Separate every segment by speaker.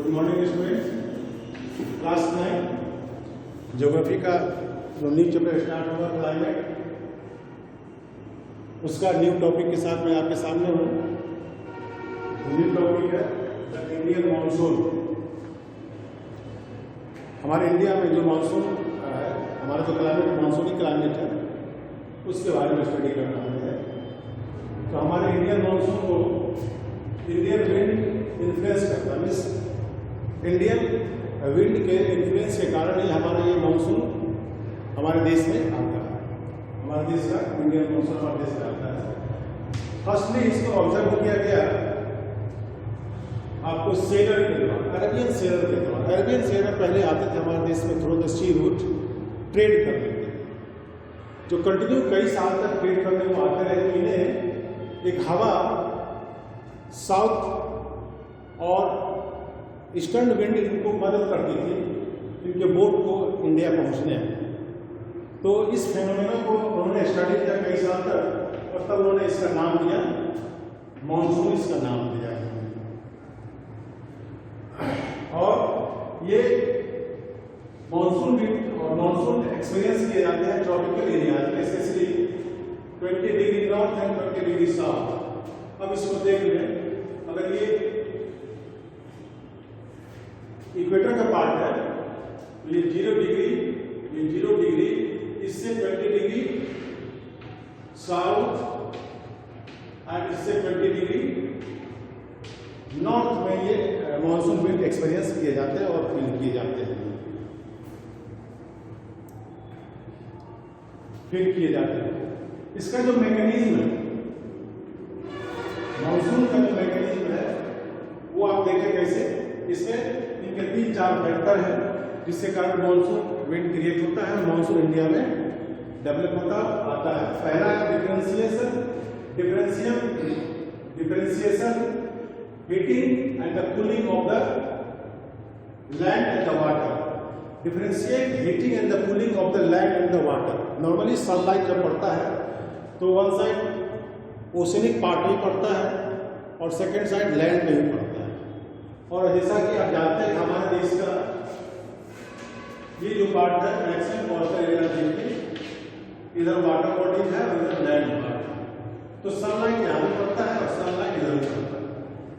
Speaker 1: Good morning students. Class 9 geography का जो new chapter start हुआ क्लाइमेट, उसका न्यू टॉपिक के साथ मैं आपके सामने हूँ। न्यू टॉपिक है द इंडियन मानसून। हमारे इंडिया में जो मानसून है, हमारा जो क्लाइमेट मानसूनी क्लाइमेट है, उसके बारे में स्टडी करना है। तो हमारे इंडियन मानसून को इंडियन विंड इन्फ्लुएंस करता है। मीन्स इंडियन विंड के इन्फ्लुएंस के कारण ही हमारा ये मानसून हमारे देश में आता है। हमारे देश का इंडियन मानसून हमारे देश में आता है। फर्स्टली इसको ऑब्जर्व किया गया आपको सेलर के द्वारा, अरेबियन सेलर के द्वारा। अरेबियन सेलर पहले आते थे हमारे देश में through the sea route trade करने के लिए, जो कंटिन्यू कई साल तक ट्रेड करने को आते रहे। तो इन्हें एक हवा साउथ और ईस्टर्न विंड इनको मदद करती थी इनके बोट को इंडिया पहुंचने में। तो इस फेनोमेना को उन्होंने स्टडी किया कई साल तक, और तब उन्होंने इसका नाम दिया मानसून। इसका नाम दिया और ये मानसून विंड और मानसून एक्सपीरियंस किए जाते हैं ट्रॉपिकल एरियाज में, specially 20 degree north and 20 degree south. अब इसको देख लें। अगर ये इक्वेटर का पार्ट है, ये 0 डिग्री, इससे 20 डिग्री साउथ एंड इससे 20 डिग्री नॉर्थ में ये मानसून विंड एक्सपीरियंस किए जाते हैं और फील किए जाते हैं। इसका जो मैकेनिज्म है, मानसून का जो मैकेनिज्म है, वो आप देखें कैसे। इसमें इनके 3-4 फैक्टर हैं जिसके कारण मानसून विंड क्रिएट होता है, मानसून इंडिया में डेवलप होता आता है। पहला है differentiation, heating and the cooling of the land and the water. Differentiate heating and the cooling of the land and the water. Normally sunlight जब पड़ता है तो वन साइड ओशनिक पार्ट में पड़ता है और सेकेंड साइड लैंड में ही पड़ता है। और जैसा कि आप जानते हैं हमारे देश का ये जो पार्ट है मैक्सिमम कोस्टल एरिया देखिए, इधर वाटर बॉडीज है और इधर लैंड पार्ट है। तो सनलाइट यहाँ पे पड़ता है और सनलाइट इधर पड़ता है।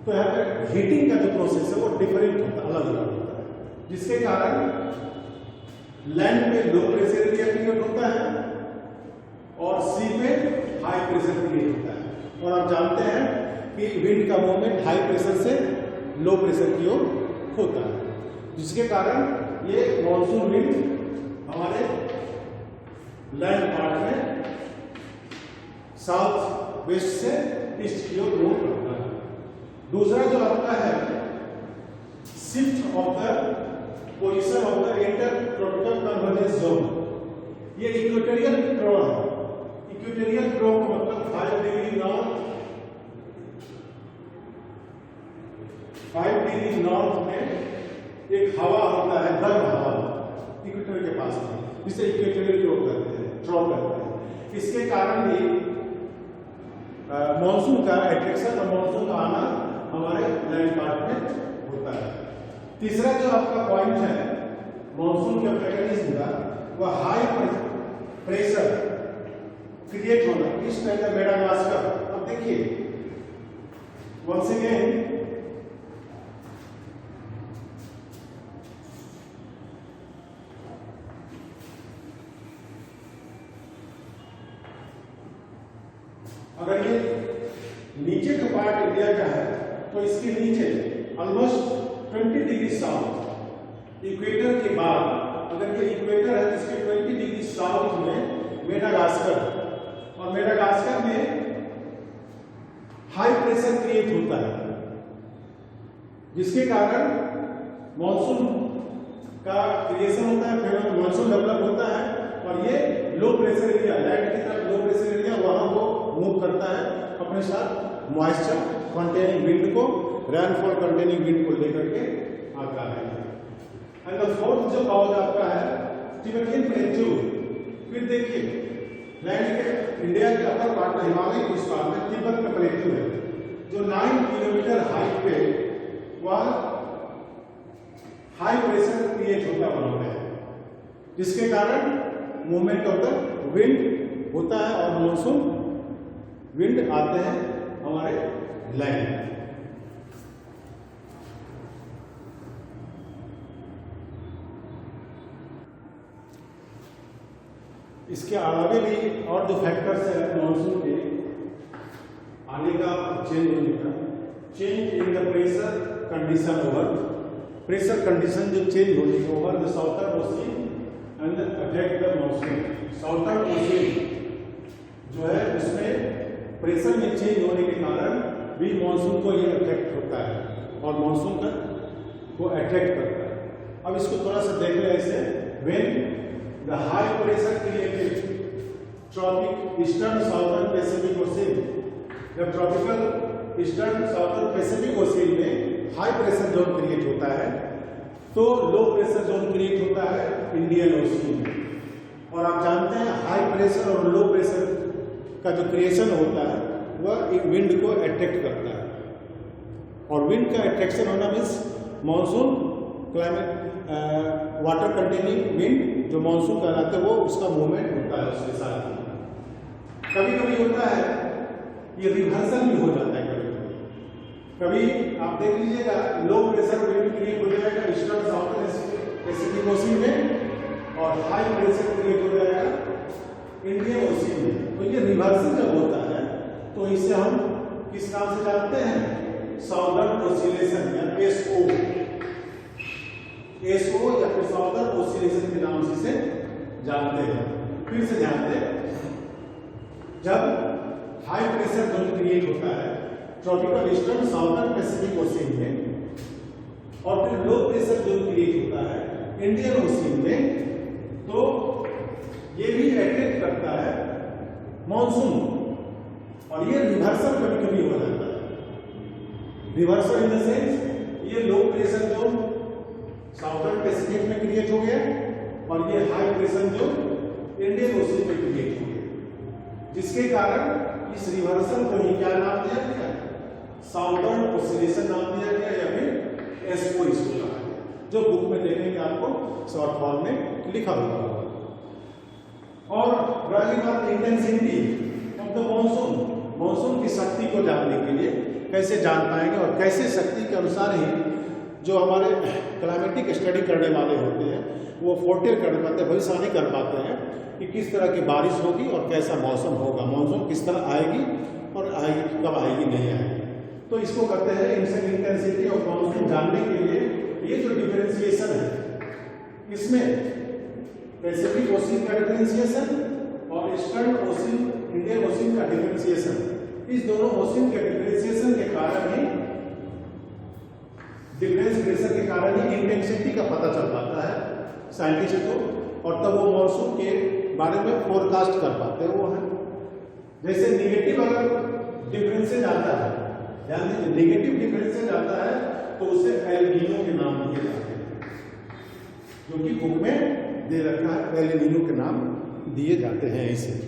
Speaker 1: तो यहाँ पे हीटिंग का जो प्रोसेस है वो डिफरेंट होता है, अलग अलग होता है, जिसके कारण लैंड पे लो प्रेशर एरिया क्रिएट होता है और सी पे हाई प्रेशर क्रिएट होता है। और आप जानते हैं कि विंड का मूवमेंट हाई प्रेशर से लो प्रेशर की ओर होता है, जिसके कारण ये मानसून विंड हमारे लैंड पार्ट में साउथ वेस्ट से ईस्ट की ओर मूव करता है। दूसरा जो आपका है shift of the position of the intertropical convergence zone. ये इक्वेटोरियल ड्रॉ है। इक्वेटोरियल ड्रॉ का मतलब 5 डिग्री नॉर्थ में एक हवा होता है, गर्म हवा इक्वेटर के पास में, जिसे इक्वेटोरियल ड्रॉ कहते हैं। इसके कारण भी मानसून का एट्रैक्शन और मानसून का आना हमारे लैंड पार्ट में होता है। तीसरा जो आपका पॉइंट है मानसून के मैकेनिज्म का, वह हाई प्रेशर क्रिएट होना। इस टाइप का मेडागास्कर, अब देखिए वंस अगेन अगर ये नीचे का पार्ट इंडिया का है तो इसके नीचे ऑलमोस्ट 20 डिग्री साउथ इक्वेटर के बाद, अगर ये इक्वेटर है तो इसके 20 डिग्री साउथ में मेडागास्कर, और मेडागास्कर में हाई प्रेशर क्रिएट होता है, जिसके कारण मानसून का क्रिएशन होता है, फिर मानसून डेवलप होता है। और ये लो प्रेशर एरिया, लैंड की तरफ लो प्रेशर एरिया, वहां को मूव करता है अपने साथ मॉइस्चर कंटेनिंग विंड को, रेनफॉल कंटेनिंग विंड को लेकर के आता है। एंड द फोर्थ जो कॉज आपका है टिबेटियन प्लेट्यू। फिर देखिए लैंड के इंडिया के अपर पार्ट में, हिमालय के उस पार्ट में तिब्बत का प्लेट्यू है, जो 9 किलोमीटर हाइट पे वह हाई प्रेशर क्रिएट होता है वहां पे, जिसके कारण मूवमेंट ऑफ द विंड होता है और मॉनसून विंड आते हैं हमारे लैंड। इसके अलावा भी और जो फैक्टर्स है मॉनसून के आने का, चेंज होने का, change in the pressure condition over, pressure condition जो चेंज होने के over the southern ocean and affect the monsoon. Southern ocean जो है उसमें प्रेशर में चेंज होने के कारण भी मॉनसून को ये अफेक्ट होता है और मॉनसून का को अट्रैक्ट करता है। अब इसको थोड़ा सा देख लें ऐसे, when the high pressure created tropic eastern southern Pacific Ocean, जब tropical eastern southern Pacific Ocean में हाई प्रेशर जोन क्रिएट होता है तो लो प्रेशर जोन क्रिएट होता है इंडियन ओशियन में। और आप जानते हैं हाई प्रेशर और लो प्रेशर का जो क्रिएशन होता है वह एक विंड को अट्रैक्ट करता है, और विंड का अट्रैक्शन होना means monsoon climate water containing wind जो मानसून कहलाते हैं वो उसका मूवमेंट होता है उसके साथ ही। कभी कभी होता है ये रिवर्सल भी हो जाता है, कभी आप देख लीजिएगा लो प्रेशर विंड क्रिएट हो जाएगा ईस्टर्न साउथर्न पैसिफिक ओशियन में और हाई प्रेशर क्रिएट हो जाएगा इंडियन ओशियन में। तो ये रिवर्सल जब होता है तो इसे हम किस नाम से जानते हैं, साउदर्न ओसिलेशन या एसओ या फिर साउदर्न ओसिलेशन के नाम से इसे जानते हैं। फिर से ध्यान दें, जब हाई प्रेशर जोन क्रिएट होता है tropical eastern southern Pacific Ocean में और फिर लो प्रेशर जोन क्रिएट होता है इंडियन ओशियन में, तो ये भी अट्रैक्ट करता है मॉनसून और ये रिवर्सल कभी कभी हो जाता है। रिवर्सल इन द सेंस ये low pressure zone southern Pacific में क्रिएट हो गया और ये high pressure zone Indian ocean में क्रिएट हो गया, जिसके कारण इस रिवर्सल को ही क्या नाम दिया गया, साउदर्न ओसिलेशन नाम दिया गया या फिर एसओ इसको कहा गया, जो बुक में देखेंगे आपको शॉर्ट फॉर्म में लिखा हुआ होगा। और रही बात intensity of the monsoon, monsoon की शक्ति को जानने के लिए कैसे जान पाएंगे और कैसे शक्ति के अनुसार ही जो हमारे क्लाइमेटिक स्टडी करने वाले होते हैं वो फोरटेल कर पाते हैं, भविष्यवाणी कर पाते हैं कि किस तरह की बारिश होगी और कैसा मौसम होगा, मॉनसून किस तरह आएगी और आएगी कब आएगी नहीं आएगी। तो इसको कहते हैं इंटेंसिटी ऑफ मॉनसून। जानने के लिए ये जो डिफरेंशिएशन है इसमें पैसिफिक ओशियन का डिफरेंशिएशन और ईस्टर्न ओशियन इंडियन ओशियन का डिफरेंशिएशन, इस दोनों ओशियन के डिफरेंशिएशन के कारण ही डिफरेंशिएशन के कारण ही इंटेंसिटी का पता चल पाता है साइंटिस्ट को, और तब वो मॉनसून के बारे में फोरकास्ट कर पाते हैं। वो है जैसे निगेटिव अगर डिफरेंसेज आता है, यानी निगेटिव डिफरेंसेज आता है तो उसे एल नीनो के नाम दिए जाते हैं, जो कि बुक में दे रखा है, एल नीनो के नाम दिए जाते हैं इसे।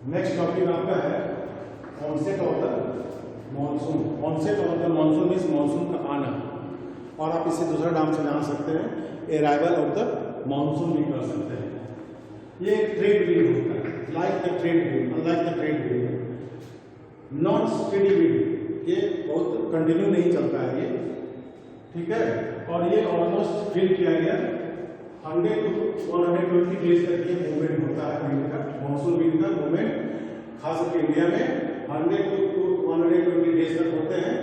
Speaker 1: नेक्स्ट टॉपिक आपका है onset of the monsoon. Onset of the monsoon means monsoon का आना, और आप इसे दूसरा नाम से जान सकते हैं अराइवल ऑफ द मॉनसून भी कर सकते हैं। ये ट्रेड विंड होता है, like the trade wind, unlike the trade wind, not steady wind, ये बहुत कंटिन्यू नहीं चलता है ये, ठीक है। और ये ऑलमोस्ट फील किया गया 100 to 120 डेज तक ये मूवमेंट होता है विंड का, मॉनसून विंड का मूवमेंट खास करके इंडिया में 100 to 120 डेज तक होते हैं।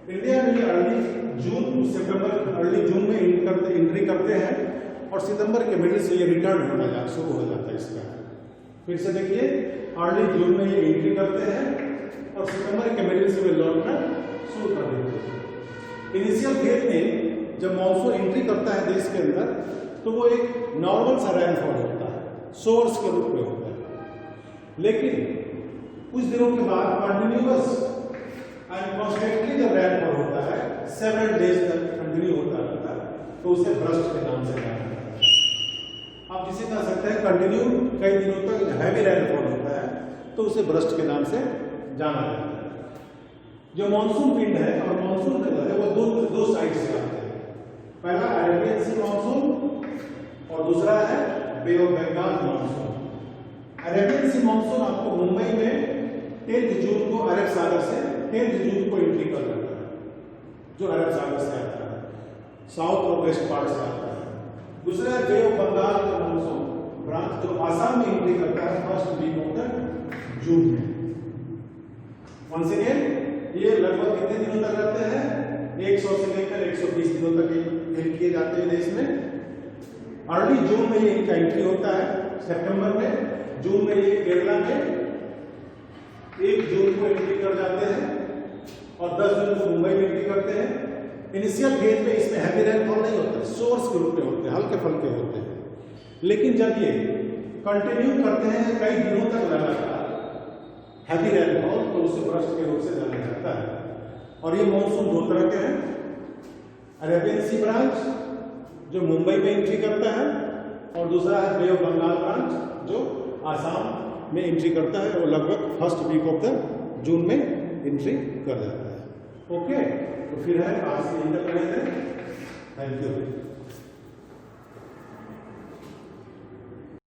Speaker 1: इंडिया में अर्ली जून सितंबर, अर्ली जून में एंट्री करते हैं और सितंबर के मिडिल से ये रिटर्न होना शुरू हो जाता है इसका। फिर से देखिए, अर्ली जून में ये एंट्री करते हैं और सितंबर के मिडिल से वे लौटना शुरू कर देते हैं। इनिशियल फेज में जब मॉनसून एंट्री करता है देश के अंदर तो वो एक नॉर्मल सा रेनफॉल होता है, सोर्स के रूप में होता है, लेकिन कुछ दिनों के बाद कंटिन्यूअस एंड कॉन्स्टेंटली जब रेनफॉल होता है, 7 डेज तक कंटिन्यू होता रहता है, तो उसे ब्रस्ट के नाम से जाना जाता है। आप जिसे कह सकते हैं कंटिन्यू कई दिनों तक हैवी रेनफॉल होता है तो उसे ब्रस्ट के नाम से जाना जाता है। जो मानसून विंड है और मानसून है वो दो साइड से आते हैं। पहला अरेबियन सी मानसून और दूसरा है Bay of Bengal monsoon. Arabian Sea monsoon आपको मुंबई में 10 जून को अरब सागर से 10 जून को एंट्री कर जाता है, जो अरब सागर से आता है, साउथ और वेस्ट पार्ट से आता है। दूसरा है बे ऑफ बंगाल का मानसून ब्रांच जो आसाम में एंट्री करता है first week of the June में। वंस अगेन ये लगभग कितने दिनों तक रहते हैं? 100 से लेकर 120 दिनों तक ये किए जाते हैं देश में। अर्ली जून में ये इनका एंट्री होता है, सितंबर में। जून में ये केरला में 1 जून को एंट्री कर जाते हैं और 10 जून को मुंबई में एंट्री करते हैं। इनिशियल फेज में इसमें हैवी रेनफॉल नहीं होता, सोर्स के रूप में होते हैं, हल्के फुल्के होते हैं। लेकिन जब ये कंटिन्यू करते हैं कई दिनों तक लगातार हैवी रेनफॉल तो उसे ब्रस्ट के रूप से जाना जाता है। और ये मानसून 2 तरह के हैं, अरेबियन सी ब्रांच जो मुंबई में एंट्री करता है और दूसरा है बे ऑफ बंगाल ब्रांच जो आसाम में एंट्री करता है और लगभग first week of the June में एंट्री कर जाता है। ओके, तो फिर है आज से इंटर करेंगे। Thank you.